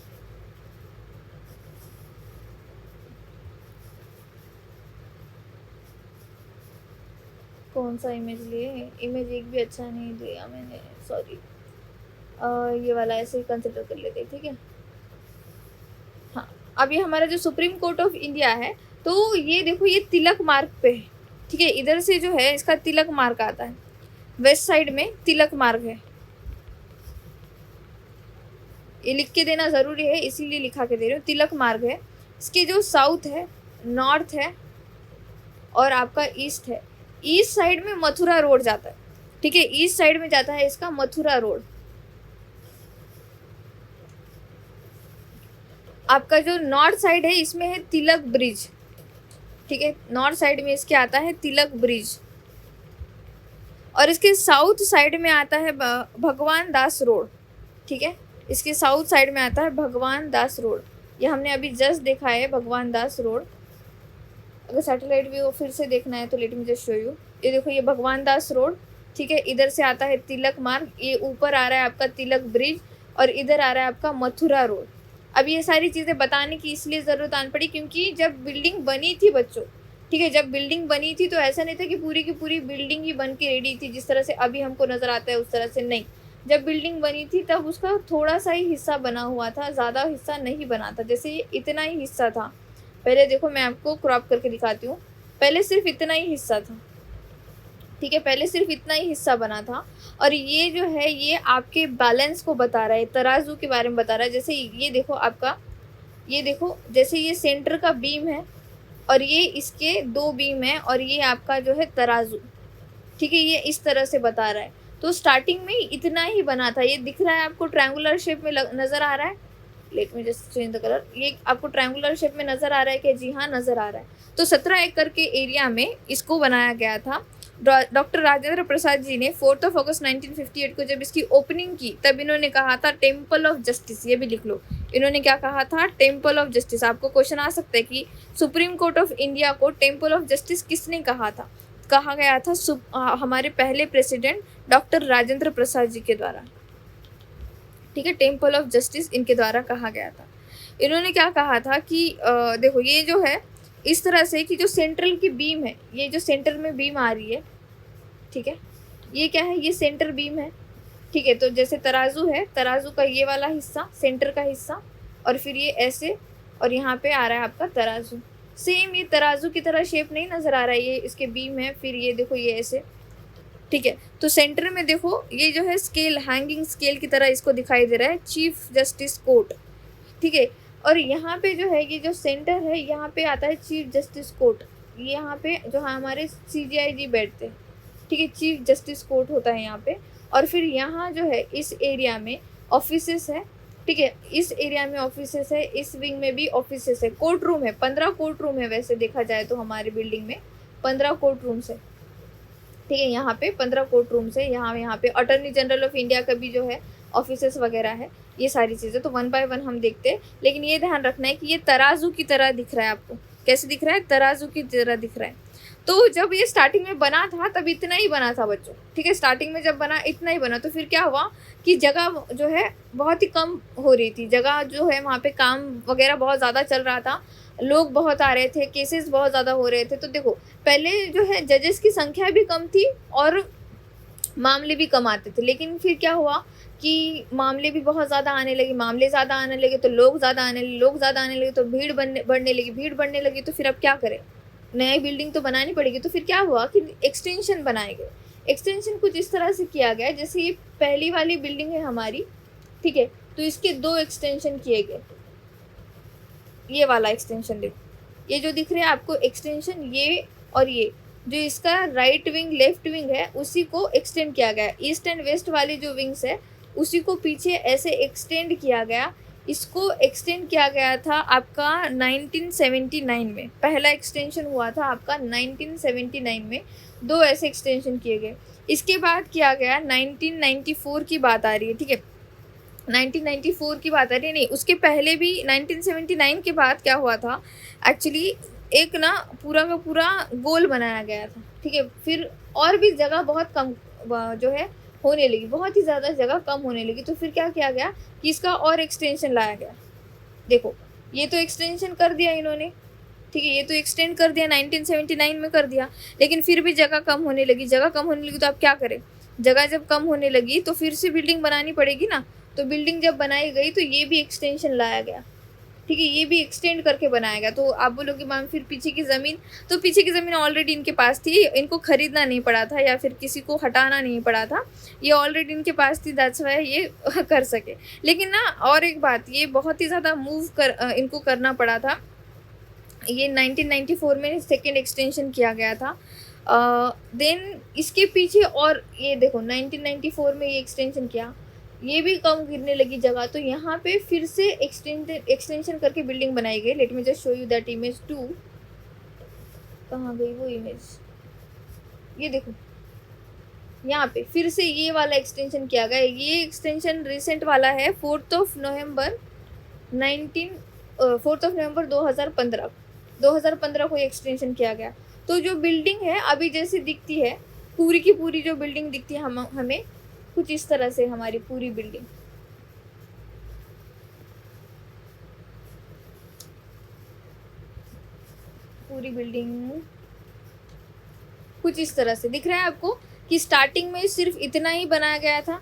Speaker 1: कौन सा इमेज लिए? इमेज एक भी अच्छा नहीं लिया मैंने, सॉरी। ये वाला ऐसे ही कंसिडर कर लेते हैं, ठीक है। हाँ, अब ये हमारा जो सुप्रीम कोर्ट ऑफ इंडिया है, तो ये देखो, ये तिलक मार्ग पे है। ठीक है, इधर से जो है इसका तिलक मार्ग आता है, वेस्ट साइड में तिलक मार्ग है। ये लिख के देना ज़रूरी है, इसीलिए लिखा के दे रही हूँ, तिलक मार्ग है। इसके जो साउथ है, नॉर्थ है और आपका ईस्ट है। ईस्ट साइड में मथुरा रोड जाता है। ठीक है, ईस्ट साइड में जाता है इसका मथुरा रोड। आपका जो नॉर्थ साइड है इसमें है तिलक ब्रिज। ठीक है, नॉर्थ साइड में इसके आता है तिलक ब्रिज, और इसके साउथ साइड में आता है भगवान दास रोड। ठीक है, इसके साउथ साइड में आता है भगवान दास रोड। ये हमने अभी जस्ट देखा है भगवान दास रोड। अगर सैटेलाइट व्यू फिर से देखना है तो late me just show you. ये देखो, ये भगवान दास रोड। ठीक है, इधर से आता है तिलक मार्ग, ये ऊपर आ रहा है आपका तिलक ब्रिज, और इधर आ रहा है आपका मथुरा रोड। अब ये सारी चीज़ें बताने की इसलिए ज़रूरत आन पड़ी क्योंकि जब बिल्डिंग बनी थी बच्चों, ठीक है, जब बिल्डिंग बनी थी तो ऐसा नहीं था कि पूरी की पूरी बिल्डिंग ही बन के रेडी थी जिस तरह से अभी हमको नज़र आता है उस तरह से नहीं। जब बिल्डिंग बनी थी तब उसका थोड़ा सा ही हिस्सा बना हुआ था, ज़्यादा हिस्सा नहीं बना था। जैसे ये इतना ही हिस्सा था। पहले देखो, मैं आपको क्रॉप करके दिखाती हूँ। पहले सिर्फ इतना ही हिस्सा था। ठीक है, पहले सिर्फ इतना ही हिस्सा बना था, और ये जो है ये आपके बैलेंस को बता रहा है, तराजू के बारे में बता रहा है। जैसे ये देखो आपका, ये देखो, जैसे ये सेंटर का बीम है और ये इसके दो बीम है और ये आपका जो है तराजू। ठीक है, ये इस तरह से बता रहा है। तो स्टार्टिंग में इतना ही बना था। ये दिख रहा है आपको, ट्रायंगुलर शेप में नज़र आ रहा है। Late me just change the colour. ये आपको ट्रायंगुलर शेप में नज़र आ रहा है कि जी हाँ, नज़र आ रहा है। तो 17 एकड़ के एरिया में इसको बनाया गया था। डॉक्टर राजेंद्र प्रसाद जी ने 4 अगस्त 1958 को जब इसकी ओपनिंग की तब इन्होंने कहा था टेम्पल ऑफ जस्टिस। ये भी लिख लो, इन्होंने क्या कहा था? Temple of justice. आपको क्वेश्चन आ सकता है कि सुप्रीम कोर्ट ऑफ इंडिया को टेम्पल ऑफ जस्टिस किसने कहा था? कहा गया था हमारे पहले प्रेसिडेंट डॉक्टर राजेंद्र प्रसाद जी के द्वारा। ठीक है, टेम्पल ऑफ जस्टिस इनके द्वारा कहा गया था। इन्होंने क्या कहा था कि देखो, ये जो है इस तरह से कि जो सेंट्रल की बीम है, ये जो सेंटर में बीम आ रही है, ठीक है, ये क्या है? ये सेंटर बीम है। ठीक है, तो जैसे तराजू है, तराजू का ये वाला हिस्सा सेंटर का हिस्सा, और फिर ये ऐसे, और यहाँ पे आ रहा है आपका तराजू। सेम ये तराजू की तरह शेप नहीं नज़र आ रहा है, ये इसके बीम है, फिर ये देखो ये ऐसे। ठीक है, तो सेंटर में देखो ये जो है स्केल, हैंगिंग स्केल की तरह इसको दिखाई दे रहा है, चीफ जस्टिस कोर्ट। ठीक है, और यहाँ पे जो है ये जो सेंटर है, यहाँ पे आता है चीफ जस्टिस कोर्ट। यहाँ पे जो हमारे CJIG बैठते हैं, ठीक है, चीफ जस्टिस कोर्ट होता है यहाँ पे। और फिर यहाँ जो है इस एरिया में ऑफिसेस है। ठीक है, इस एरिया में ऑफिसेस है, इस विंग में भी ऑफिसेस है। कोर्ट रूम है, 15 कोर्ट रूम है वैसे देखा जाए तो हमारी बिल्डिंग में 15 कोर्ट रूम्स है। ठीक है, यहाँ पे 15 कोर्ट रूम्स है। यहाँ पे अटॉर्नी जनरल ऑफ इंडिया का भी जो है ऑफिसेस वगैरह है। ये सारी चीज़ें तो 1 बाय 1 हम देखते हैं, लेकिन ये ध्यान रखना है कि ये तराजू की तरह दिख रहा है आपको। कैसे दिख रहा है? तराजू की तरह दिख रहा है। तो जब ये स्टार्टिंग में बना था तब इतना ही बना था बच्चों। ठीक है, स्टार्टिंग में जब बना इतना ही बना, तो फिर क्या हुआ कि जगह जो है बहुत ही कम हो रही थी। जगह जो है वहाँ पे काम वगैरह बहुत ज़्यादा चल रहा था, लोग बहुत आ रहे थे, केसेस बहुत ज़्यादा हो रहे थे। तो देखो, पहले जो है जजेस की संख्या भी कम थी और मामले भी कम आते थे। लेकिन फिर क्या हुआ कि मामले भी बहुत ज़्यादा आने लगे, मामले ज़्यादा आने लगे तो लोग ज़्यादा आने लगे, लोग ज़्यादा आने लगे तो भीड़ बढ़ने लगी। तो फिर अब क्या करें? नई बिल्डिंग तो बनानी पड़ेगी। तो फिर क्या हुआ कि एक्सटेंशन बनाए गए। एक्सटेंशन कुछ इस तरह से किया गया, जैसे ये पहली वाली बिल्डिंग है हमारी, ठीक है, तो इसके 2 एक्सटेंशन किए गए। ये वाला एक्सटेंशन देखो, ये जो दिख रहे हैं आपको एक्सटेंशन, ये और ये जो इसका राइट विंग लेफ्ट विंग है उसी को एक्सटेंड किया गया। ईस्ट एंड वेस्ट वाली जो विंग्स है उसी को पीछे ऐसे एक्सटेंड किया गया। इसको एक्सटेंड किया गया था आपका 1979 में, पहला एक्सटेंशन हुआ था आपका 1979 में, 2 ऐसे एक्सटेंशन किए गए। इसके बाद किया गया 1994 की बात आ रही है, ठीक है, 1994 की बात आ रही है, नहीं उसके पहले भी 1979 के बाद क्या हुआ था एक्चुअली, एक ना पूरा का पूरा गोल बनाया गया था, ठीक है। फिर और भी जगह बहुत कम जो है होने लगी, बहुत ही ज़्यादा जगह कम होने लगी, तो फिर क्या किया गया कि इसका और एक्सटेंशन लाया गया। देखो ये तो एक्सटेंशन कर दिया इन्होंने, ठीक है, ये तो एक्सटेंड कर दिया 1979 में कर दिया, लेकिन फिर भी जगह कम होने लगी। जगह कम होने लगी तो आप क्या करें, जगह जब कम होने लगी तो फिर से बिल्डिंग बनानी पड़ेगी ना। तो बिल्डिंग जब बनाई गई तो ये भी एक्सटेंशन लाया गया, ठीक है, ये भी एक्सटेंड करके बनाया गया। तो आप बोलोगे मैम फिर पीछे की ज़मीन, तो पीछे की ज़मीन ऑलरेडी इनके पास थी, इनको ख़रीदना नहीं पड़ा था या फिर किसी को हटाना नहीं पड़ा था, ये ऑलरेडी इनके पास थी, दैट्स वाई ये कर सके। लेकिन ना और एक बात, ये बहुत ही ज़्यादा इनको करना पड़ा था। ये 1994 में सेकेंड एक्सटेंशन किया गया था। देन इसके पीछे और ये देखो 1994 में ये एक्सटेंशन किया, ये भी कम गिरने लगी जगह, तो यहाँ पे फिर से एक्सटेंशन करके बिल्डिंग बनाई गई। Late me just show you that image 2, कहाँ गई वो इमेज, ये देखो यहाँ पे फिर से ये वाला एक्सटेंशन किया गया। ये एक्सटेंशन रिसेंट वाला है 4 नवंबर 2015 को एक्सटेंशन किया गया। तो जो बिल्डिंग है अभी जैसे दिखती है, पूरी की पूरी जो बिल्डिंग दिखती है हमें कुछ इस तरह से, हमारी पूरी बिल्डिंग कुछ इस तरह से दिख रहा है आपको कि स्टार्टिंग में सिर्फ इतना ही बनाया गया था,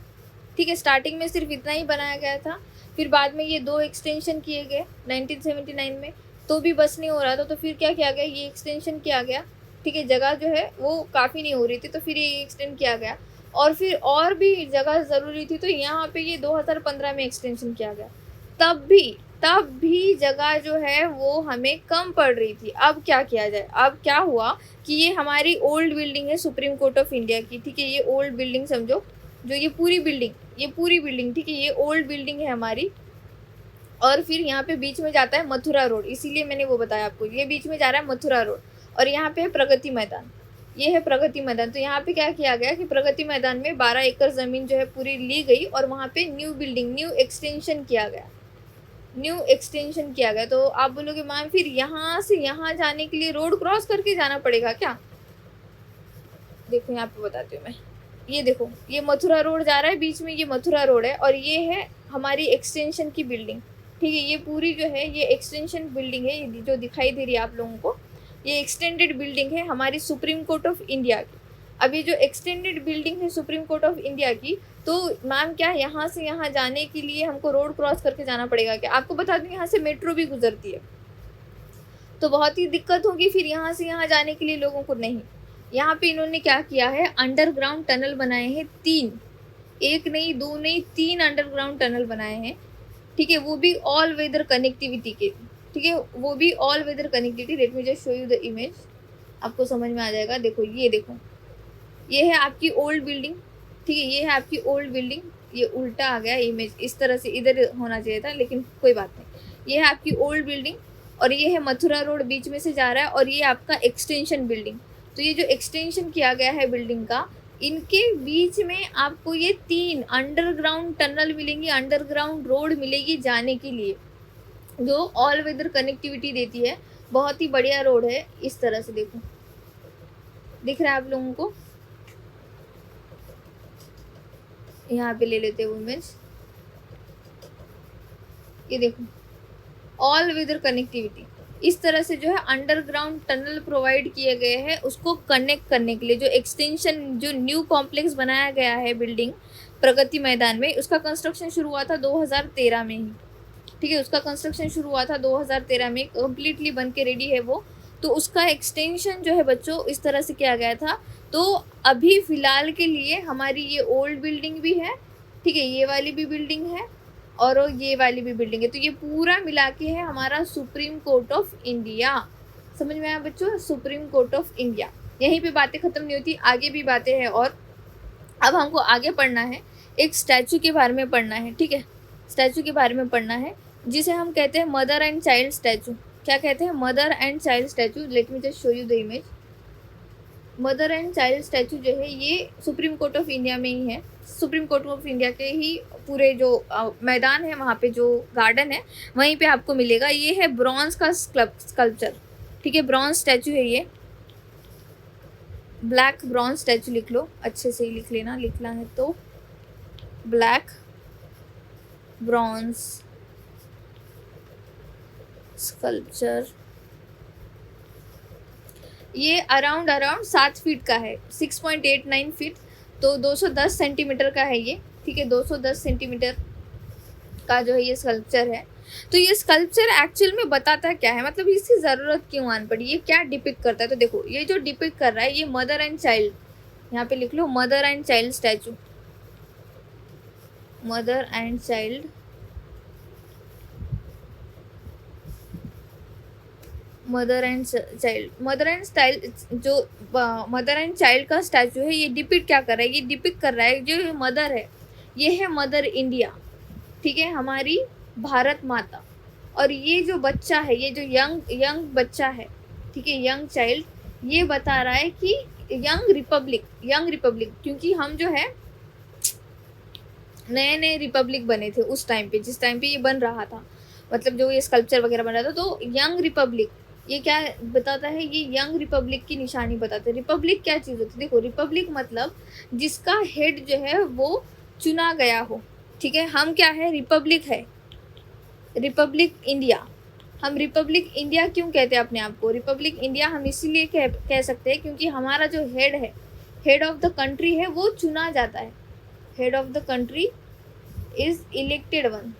Speaker 1: ठीक है, स्टार्टिंग में सिर्फ इतना ही बनाया गया था। फिर बाद में ये 2 एक्सटेंशन किए गए 1979 में, तो भी बस नहीं हो रहा था, तो फिर क्या किया गया, ये एक्सटेंशन किया गया, ठीक है, जगह जो है वो काफ़ी नहीं हो रही थी, तो फिर ये एक्सटेंड किया गया। और फिर और भी जगह ज़रूरी थी, तो यहाँ पे ये 2015 में एक्सटेंशन किया गया। तब भी जगह जो है वो हमें कम पड़ रही थी। अब क्या किया जाए, अब क्या हुआ कि ये हमारी ओल्ड बिल्डिंग है सुप्रीम कोर्ट ऑफ इंडिया की, ठीक है, ये ओल्ड बिल्डिंग समझो, जो ये पूरी बिल्डिंग, ठीक है, ये ओल्ड बिल्डिंग है हमारी। और फिर यहाँ पे बीच में जाता है मथुरा रोड, इसीलिए मैंने वो बताया आपको, ये बीच में जा रहा है मथुरा रोड, और यहाँ पे है प्रगति मैदान, ये है प्रगति मैदान। तो यहाँ पे क्या किया गया कि प्रगति मैदान में 12 एकड़ ज़मीन जो है पूरी ली गई, और वहाँ पे न्यू एक्सटेंशन किया गया। तो आप बोलोगे मैम फिर यहाँ से यहाँ जाने के लिए रोड क्रॉस करके जाना पड़ेगा क्या? देखो यहाँ पे बताती हूँ मैं, ये देखो ये मथुरा रोड जा रहा है, बीच में ये मथुरा रोड है, और ये है हमारी एक्सटेंशन की बिल्डिंग, ठीक है, ये पूरी जो है ये एक्सटेंशन बिल्डिंग है, ये जो दिखाई दे रही है आप लोगों को, ये एक्सटेंडेड बिल्डिंग है हमारी सुप्रीम कोर्ट ऑफ इंडिया की। अब ये जो एक्सटेंडेड बिल्डिंग है सुप्रीम कोर्ट ऑफ इंडिया की, तो मैम क्या यहाँ से यहाँ जाने के लिए हमको रोड क्रॉस करके जाना पड़ेगा क्या? आपको बता दूँ यहाँ से मेट्रो भी गुजरती है, तो बहुत ही दिक्कत होगी फिर यहाँ से यहाँ जाने के लिए लोगों को। नहीं, यहाँ पे इन्होंने क्या किया है, अंडरग्राउंड टनल बनाए हैं 3, 1 नहीं 2 नहीं 3 अंडरग्राउंड टनल बनाए हैं, ठीक है, वो भी ऑल वेदर कनेक्टिविटी के, ठीक है, वो भी all weather connectivity. Let me just show you the image, आपको समझ में आ जाएगा। देखो ये है आपकी ओल्ड बिल्डिंग, ठीक है, ये है आपकी ओल्ड बिल्डिंग, ये उल्टा आ गया इमेज, इस तरह से इधर होना चाहिए था, लेकिन कोई बात नहीं। ये है आपकी ओल्ड बिल्डिंग, और ये है मथुरा रोड बीच में से जा रहा है, और ये आपका एक्सटेंशन बिल्डिंग। तो ये जो एक्सटेंशन किया गया है बिल्डिंग का, इनके बीच में आपको ये 3 अंडरग्राउंड टनल मिलेंगी, अंडरग्राउंड रोड मिलेगी जाने के लिए, जो ऑल वेदर कनेक्टिविटी देती है। बहुत ही बढ़िया रोड है, इस तरह से देखो, दिख रहा है आप लोगों को, यहाँ पे ले लेते हैं इमेज, ये देखो ऑल वेदर कनेक्टिविटी, इस तरह से जो है अंडरग्राउंड टनल प्रोवाइड किए गए हैं उसको कनेक्ट करने के लिए। जो एक्सटेंशन, जो न्यू कॉम्प्लेक्स बनाया गया है बिल्डिंग प्रगति मैदान में, उसका कंस्ट्रक्शन शुरू हुआ था 2013 में ही, ठीक है, उसका कंस्ट्रक्शन शुरू हुआ था 2013 में, कम्प्लीटली बन के रेडी है वो। तो उसका एक्सटेंशन जो है बच्चों इस तरह से किया गया था। तो अभी फ़िलहाल के लिए हमारी ये ओल्ड बिल्डिंग भी है, ठीक है, ये वाली भी बिल्डिंग है, और ये वाली भी बिल्डिंग है, तो ये पूरा मिला के है हमारा सुप्रीम कोर्ट ऑफ इंडिया, समझ में आया बच्चों? Supreme court of India. यहीं पे बातें खत्म नहीं होती, आगे भी बातें हैं। और अब हमको आगे पढ़ना है, एक स्टैचू के बारे में पढ़ना है, ठीक है? स्टैचू के बारे में पढ़ना है जिसे हम कहते हैं मदर एंड चाइल्ड स्टैचू। क्या कहते हैं? Mother and child statue. Late me just show you the image. Mother and child statue जो है ये सुप्रीम कोर्ट ऑफ इंडिया में ही है। सुप्रीम कोर्ट ऑफ इंडिया के ही पूरे जो मैदान है, वहाँ पे जो गार्डन है, वहीं पे आपको मिलेगा। ये है ब्रॉन्ज का स्कल्पचर, ठीक है? ब्रॉन्ज स्टैचू है ये, ब्लैक ब्रॉन्ज स्टैचू लिख लो, अच्छे से ही लिख लेना, लिखना है तो ब्लैक ब्रॉन्ज स्कल्पचर। ये अराउंड 7 फीट का है, 6.89 फीट, तो 210 सेंटीमीटर का है ये, ठीक है? 210 सेंटीमीटर का जो है ये स्कल्पचर है। तो ये स्कल्पचर एक्चुअल में बताता क्या है, मतलब इसकी ज़रूरत क्यों आन पड़ी, ये क्या डिपिक्ट करता है? तो देखो, ये जो डिपिक्ट कर रहा है ये मदर एंड चाइल्ड, यहाँ पे लिख लो mother and child statue, mother and child, mother and child, mother and child, जो मदर एंड चाइल्ड का स्टैचू है ये डिपिक्ट क्या कर रहा है? ये डिपिक्ट कर रहा है जो मदर है, ये है मदर इंडिया, ठीक है? हमारी भारत माता। और ये जो बच्चा है, ये जो यंग बच्चा है, ठीक है, यंग चाइल्ड, ये बता रहा है कि यंग रिपब्लिक, क्योंकि हम जो है नए नए रिपब्लिक बने थे उस टाइम पे, जिस टाइम पे ये बन रहा था, मतलब जो ये स्कल्पचर वगैरह बन रहा था, तो यंग रिपब्लिक ये क्या बताता है? ये यंग रिपब्लिक की निशानी बताता है। रिपब्लिक क्या चीज़ होती है? देखो, रिपब्लिक मतलब जिसका हेड जो है वो चुना गया हो, ठीक है? हम क्या है? रिपब्लिक है, रिपब्लिक इंडिया। हम रिपब्लिक इंडिया क्यों कहते हैं अपने आप को? रिपब्लिक इंडिया हम इसीलिए कह सकते हैं क्योंकि हमारा जो हेड है, हेड ऑफ द कंट्री है, वो चुना जाता है। Head of the country is elected one,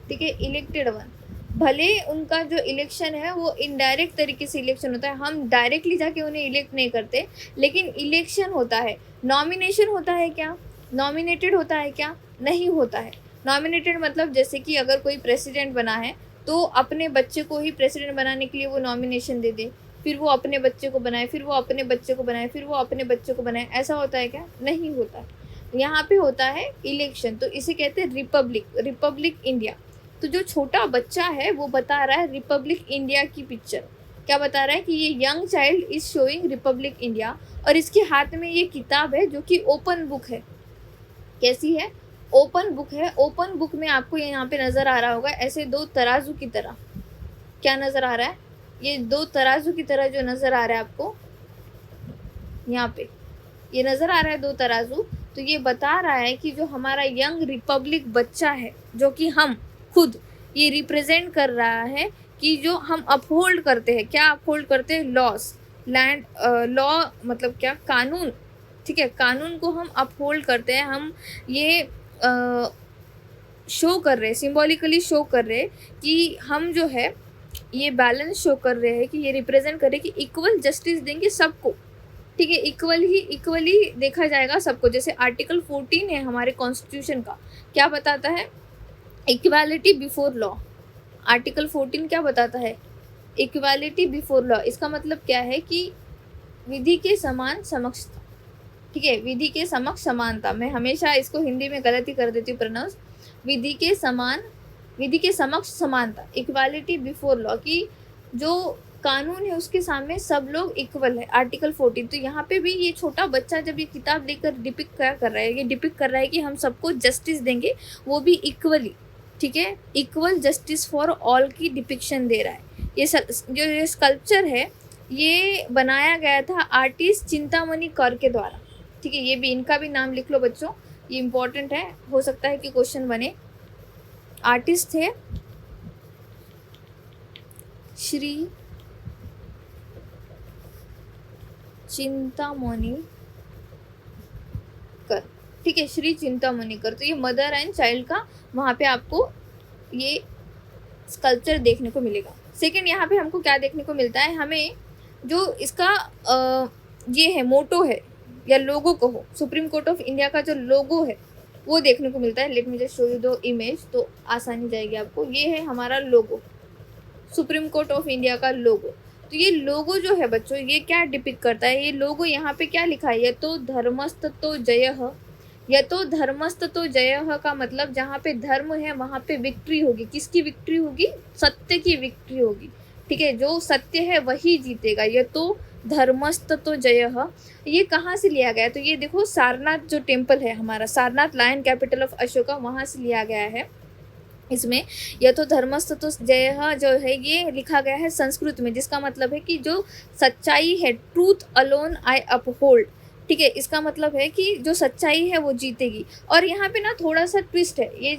Speaker 1: ठीक है? Elected one. भले उनका जो इलेक्शन है वो इनडायरेक्ट तरीके से इलेक्शन होता है, हम डायरेक्टली जाके उन्हें इलेक्ट नहीं करते, लेकिन इलेक्शन होता है। नॉमिनेशन होता है क्या? नॉमिनेटेड होता है क्या? नहीं होता है। नॉमिनेटेड मतलब जैसे कि अगर कोई प्रेसिडेंट बना है तो अपने बच्चे को ही प्रेसिडेंट बनाने के लिए वो नॉमिनेशन दे दे, फिर वो अपने बच्चे को बनाए, फिर वो अपने बच्चे को बनाए, फिर वो अपने बच्चे को बनाए, ऐसा होता है क्या? नहीं होता है। यहाँ पे होता है इलेक्शन, तो इसे कहते हैं रिपब्लिक, रिपब्लिक इंडिया। तो जो छोटा बच्चा है वो बता रहा है रिपब्लिक इंडिया की पिक्चर। क्या बता रहा है? कि ये young child is showing Republic India, और इसके हाथ में ये किताब है जो कि ओपन बुक है। कैसी है? ओपन बुक है। ओपन बुक में आपको यहाँ पे नज़र आ रहा होगा ऐसे 2 तराजू की तरह। क्या नज़र आ रहा है? ये 2 तराजू की तरह जो नज़र आ रहा है आपको यहाँ पे, ये नज़र आ रहा है 2 तराजू। तो ये बता रहा है कि जो हमारा यंग रिपब्लिक बच्चा है, जो कि हम खुद, ये रिप्रेजेंट कर रहा है कि जो हम अपहोल्ड करते हैं, क्या अपहोल्ड करते हैं? लॉस, लैंड लॉ मतलब क्या? कानून, ठीक है? कानून को हम अपहोल्ड करते हैं। हम ये शो कर रहे हैं, सिंबॉलिकली शो कर रहे हैं कि हम जो है ये बैलेंस शो कर रहे हैं, कि ये रिप्रेजेंट कर रहे हैं कि इक्वल जस्टिस देंगे सबको, ठीक है? इक्वली देखा जाएगा सबको। जैसे आर्टिकल 14 है हमारे कॉन्स्टिट्यूशन का, क्या बताता है? Equality before law. आर्टिकल 14 क्या बताता है? Equality before law. इसका मतलब क्या है? कि विधि के समान समक्षता, ठीक है? विधि के समक्ष समानता। मैं हमेशा इसको हिंदी में गलती कर देती हूँ प्रोनाउंस। विधि के समक्ष समानता, इक्वालिटी बिफोर लॉ, की जो कानून है उसके सामने सब लोग इक्वल है। आर्टिकल 14। तो यहाँ पे भी ये छोटा बच्चा जब ये किताब लेकर डिपिक्ट क्या कर रहा है? ये डिपिक्ट कर रहा है कि हम सबको जस्टिस देंगे, वो भी इक्वली, ठीक है? इक्वल जस्टिस फॉर ऑल की डिपिक्शन दे रहा है। ये स्कल्पचर है ये बनाया गया था आर्टिस्ट चिंतामणि कर के द्वारा, ठीक है? ये भी, इनका भी नाम लिख लो बच्चों, ये इम्पोर्टेंट है, हो सकता है कि क्वेश्चन बने। आर्टिस्ट थे श्री चिंतामणि कर, ठीक है? श्री चिंतामणि कर। तो ये मदर एंड चाइल्ड का वहाँ पे आपको ये स्कल्पचर देखने को मिलेगा। सेकंड, यहाँ पे हमको क्या देखने को मिलता है? हमें जो इसका ये है मोटो है या लोगो कहो, सुप्रीम कोर्ट ऑफ इंडिया का जो लोगो है वो देखने को मिलता है। Late me just show you the image, तो आसानी जाएगी आपको। ये है हमारा लोगो, सुप्रीम कोर्ट ऑफ इंडिया का लोगो। तो ये लोगो जो है बच्चों, ये क्या डिपिक्ट करता है, ये लोगो यहाँ पे क्या लिखा है, यतो धर्मस्ततो जयः। यतो धर्मस्ततो जयः का मतलब जहाँ पे धर्म है वहाँ पे विक्ट्री होगी। किसकी विक्ट्री होगी? सत्य की विक्ट्री होगी। ठीक है, जो सत्य है वही जीतेगा। यतो धर्मस्ततो जयः, ये कहाँ से लिया गया है? तो ये देखो, सारनाथ जो टेम्पल है हमारा, Sarnath lion capital of Ashoka, वहाँ से लिया गया है। इसमें यतो धर्मस्ततो जयः जो है ये लिखा गया है संस्कृत में, जिसका मतलब है कि जो सच्चाई है, ट्रूथ अलोन आई अपहोल्ड। ठीक है, इसका मतलब है कि जो सच्चाई है वो जीतेगी। और यहाँ पे ना थोड़ा सा ट्विस्ट है, ये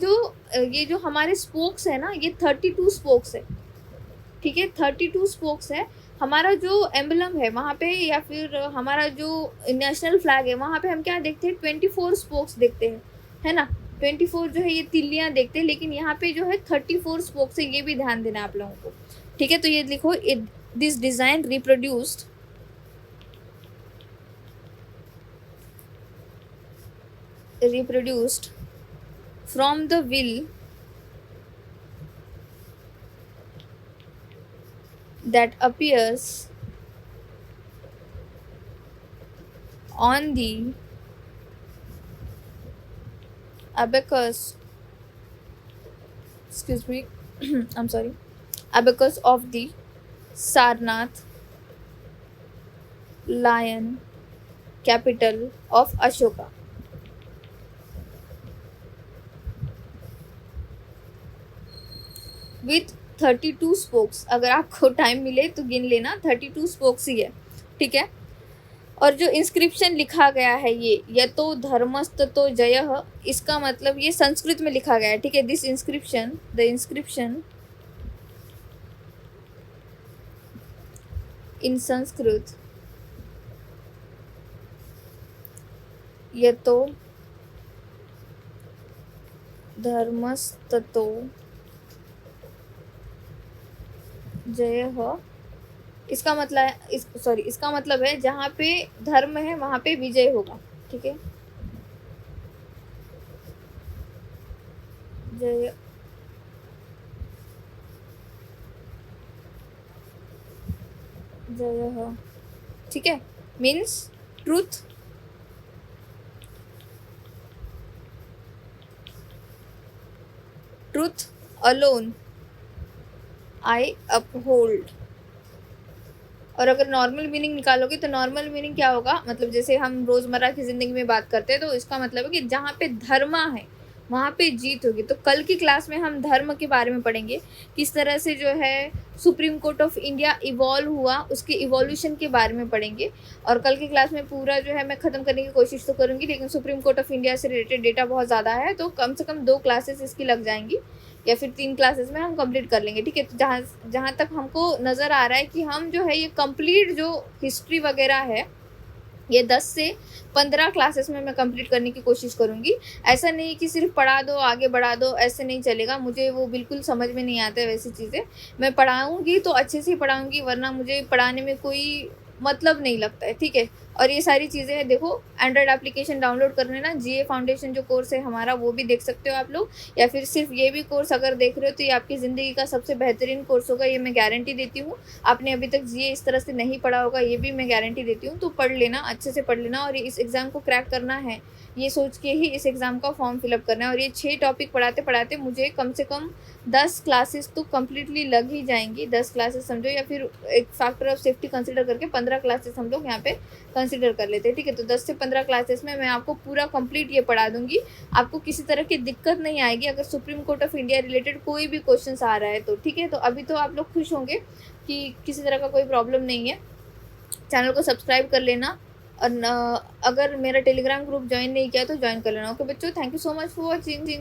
Speaker 1: जो हमारे स्पोक्स है ना, ये 32 स्पोक्स है। ठीक है, 32 स्पोक्स है। हमारा जो एम्बलम है वहाँ पे, या फिर हमारा जो नेशनल फ्लैग है वहाँ पे हम क्या देखते हैं? 24 स्पोक्स देखते हैं, है ना। 24 जो है ये तिल्लियाँ देखते हैं, लेकिन यहाँ पे जो है 34 स्पोक्स है, ये भी ध्यान देना आप लोगों को। ठीक है, तो ये लिखो, this design reproduced from the will that appears on the abacus, excuse me, I'm sorry, abacus of the Sarnath lion capital of Ashoka. With 32 spokes. अगर आपको टाइम मिले तो गिन लेना, 32 स्पोक्स ही है। ठीक है, और जो इंस्क्रिप्शन लिखा गया है ये यतो धर्मस्ततो जयः, इसका मतलब ये संस्कृत में लिखा गया है। ठीक है, दिस इंस्क्रिप्शन, द इंस्क्रिप्शन इन संस्कृत, यतो धर्मस्ततो जयः, इसका मतलब इसका मतलब है जहाँ पे धर्म है वहाँ पे विजय होगा। ठीक है, जय जयः। ठीक है, means truth alone I uphold. और अगर नॉर्मल मीनिंग निकालोगे तो नॉर्मल मीनिंग क्या होगा, मतलब जैसे हम रोज़मर्रा की ज़िंदगी में बात करते हैं, तो इसका मतलब है कि जहाँ पे धर्म है वहाँ पे जीत होगी। तो कल की क्लास में हम धर्म के बारे में पढ़ेंगे, किस तरह से जो है supreme court of India evolve हुआ, उसके इवोल्यूशन के बारे में पढ़ेंगे। और कल की क्लास में पूरा जो है मैं ख़त्म करने की कोशिश तो करूँगी, लेकिन सुप्रीम कोर्ट ऑफ इंडिया से रिलेटेड डेटा बहुत ज़्यादा है, तो कम से कम 2 क्लासेस इसकी लग जाएंगी, या फिर 3 क्लासेस में हम कंप्लीट कर लेंगे। ठीक है, तो जहाँ तक हमको नज़र आ रहा है कि हम जो है ये कंप्लीट जो हिस्ट्री वगैरह है ये 10 से 15 क्लासेस में मैं कंप्लीट करने की कोशिश करूँगी। ऐसा नहीं कि सिर्फ पढ़ा दो आगे बढ़ा दो, ऐसे नहीं चलेगा, मुझे वो बिल्कुल समझ में नहीं आता है वैसी चीज़ें। मैं पढ़ाऊँगी तो अच्छे से पढ़ाऊँगी, वरना मुझे पढ़ाने में कोई मतलब नहीं लगता है। ठीक है, और ये सारी चीज़ें हैं, देखो एंड्रॉयड एप्लीकेशन डाउनलोड करने ना, जीए फाउंडेशन जो कोर्स है हमारा वो भी देख सकते हो आप लोग, या फिर सिर्फ ये भी कोर्स अगर देख रहे हो तो ये आपकी ज़िंदगी का सबसे बेहतरीन कोर्स होगा, ये मैं गारंटी देती हूँ। आपने अभी तक जीए इस तरह से नहीं पढ़ा होगा, ये भी मैं गारंटी देती हूँ। तो पढ़ लेना, अच्छे से पढ़ लेना, और इस एग्ज़ाम को क्रैक करना है ये सोच के ही इस एग्ज़ाम का फॉर्म फिलअप करना है। और ये 6 टॉपिक पढ़ाते पढ़ाते मुझे कम से कम 10 क्लासेस तो कम्प्लीटली लग ही जाएंगी। 10 क्लासेस समझो, या फिर एक फैक्टर ऑफ सेफ्टी कंसिडर करके 15 क्लासेस हम लोग यहाँ पे कंसिडर कर लेते हैं। ठीक है, तो 10 से 15 क्लासेस में मैं आपको पूरा कंप्लीट ये पढ़ा दूंगी, आपको किसी तरह की दिक्कत नहीं आएगी अगर supreme court of India related कोई भी क्वेश्चंस आ रहा है तो। ठीक है, तो अभी तो आप लोग खुश होंगे कि किसी तरह का कोई प्रॉब्लम नहीं है। चैनल को सब्सक्राइब कर लेना, और अगर मेरा टेलीग्राम ग्रुप ज्वाइन नहीं किया तो ज्वाइन कर लेना। ओके बच्चों, thank you so much for watching.